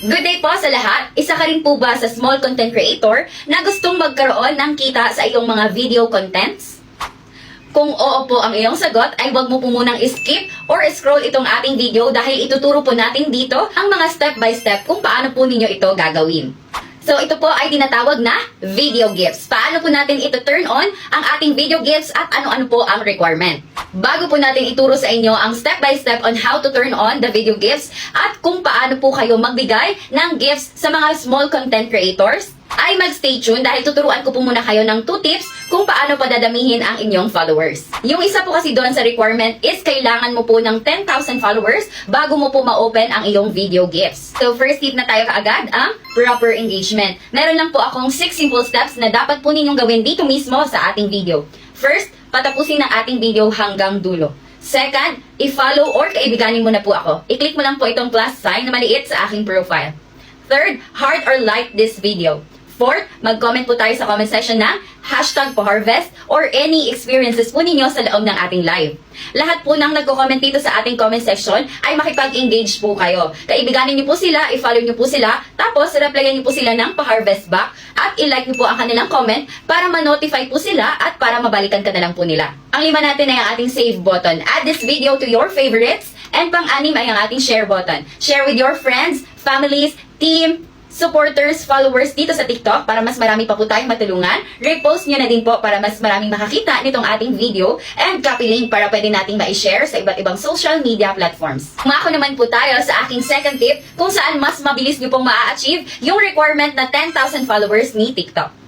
Good day po sa lahat! Isa ka rin po ba sa small content creator na gustong magkaroon ng kita sa iyong mga video contents? Kung oo po ang iyong sagot, ay huwag mo po munang skip or scroll itong ating video dahil ituturo po natin dito ang mga step by step kung paano po ninyo ito gagawin. So ito po ay tinatawag na video gifts. Paano po natin ito turn on ang ating video gifts at ano-ano po ang requirement. Bago po natin ituro sa inyo ang step by step on how to turn on the video gifts at kung paano po kayo magbigay ng gifts sa mga small content creators, ay mag-stay tuned dahil tuturuan ko po muna kayo ng 2 tips kung paano padadamihin ang inyong followers. Yung isa po kasi doon sa requirement is kailangan mo po ng 10,000 followers bago mo po ma-open ang iyong video gifts. So first tip na tayo kaagad, ang proper engagement. Meron lang po akong 6 simple steps na dapat po ninyong gawin dito mismo sa ating video. First, patapusin ang ating video hanggang dulo. Second, i-follow or kaibiganin mo na po ako. I-click mo lang po itong plus sign na maliit sa aking profile. Third, heart or like this video. Fourth, mag-comment po tayo sa comment section ng #paharvest or any experiences po ninyo sa loob ng ating live. Lahat po ng nagko-comment dito sa ating comment section ay makipag-engage po kayo. Kaibiganin niyo po sila, i-follow niyo po sila, tapos replyan niyo po sila ng pa-harvest back at i-like niyo po ang kanilang comment para ma-notify po sila at para mabalikan ka na lang po nila. Ang 5 natin ay ang ating save button. Add this video to your favorites and pang-6 ay ang ating share button. Share with your friends, families, team, supporters, followers dito sa TikTok para mas marami pa po tayong matulungan. Repost nyo na din po para mas maraming makakita nitong ating video and copy link para pwede nating ma-share sa iba't ibang social media platforms. Umako naman po tayo sa aking second tip kung saan mas mabilis nyo pong ma-achieve yung requirement na 10,000 followers ni TikTok.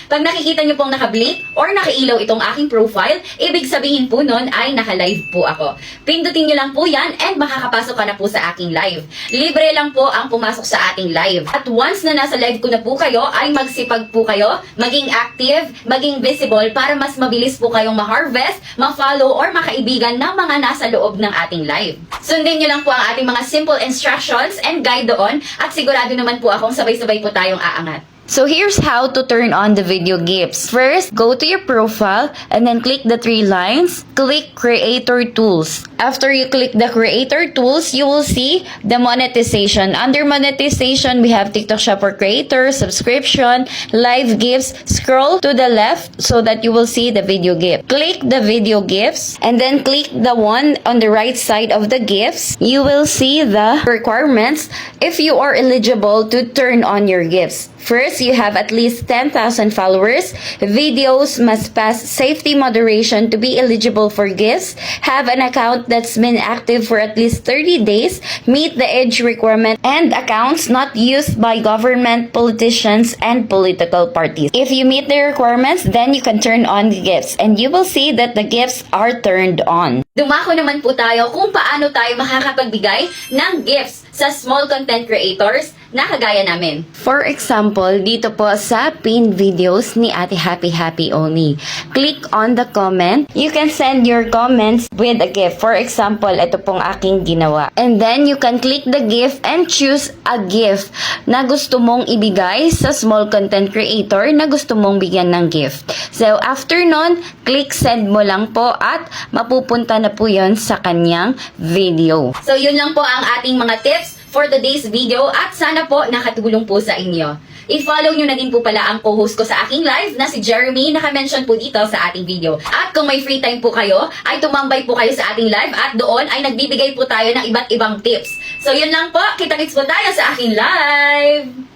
Pag nakikita nyo pong nakablink or nakailaw itong aking profile, ibig sabihin po nun ay naka-live po ako. Pindutin nyo lang po yan and makakapasok ka na po sa aking live. Libre lang po ang pumasok sa ating live. At once na nasa live ko na po kayo, ay magsipag po kayo, maging active, maging visible para mas mabilis po kayong ma-harvest, ma-follow or makaibigan ng mga nasa loob ng ating live. Sundin nyo lang po ang ating mga simple instructions and guide doon at sigurado naman po akong sabay-sabay po tayong aangat. So here's how to turn on the video gifts. First, go to your profile and then click the 3 lines. Click Creator Tools. After you click the Creator Tools, you will see the monetization. Under monetization, we have TikTok Shop for Creators, subscription, live gifts. Scroll to the left so that you will see the video gift. Click the video gifts and then click the one on the right side of the gifts. You will see the requirements if you are eligible to turn on your gifts. First, you have at least 10,000 followers. Videos must pass safety moderation to be eligible for gifts. Have an account that's been active for at least 30 days. Meet the age requirement and accounts not used by government, politicians, and political parties. If you meet the requirements, then you can turn on the gifts and you will see that the gifts are turned on. Dumako naman po tayo kung paano tayo makakapagbigay ng gifts sa small content creators na kagaya namin. For example, dito po sa pinned videos ni Ate Happy Oni. Click on the comment. You can send your comments with a gift. For example, ito pong aking ginawa. And then you can click the gift and choose a gift na gusto mong ibigay sa small content creator na gusto mong bigyan ng gift. So after nun, click send mo lang po at mapupunta na po yon sa kanyang video. So yun lang po ang ating mga tips for today's video at sana po nakatulong po sa inyo. I-follow nyo na din po pala ang co-host ko sa aking live na si Jeremy, naka-mention po dito sa ating video. At kung may free time po kayo, ay tumambay po kayo sa ating live at doon ay nagbibigay po tayo ng iba't ibang tips. So yun lang po, kita-kits po tayo sa aking live!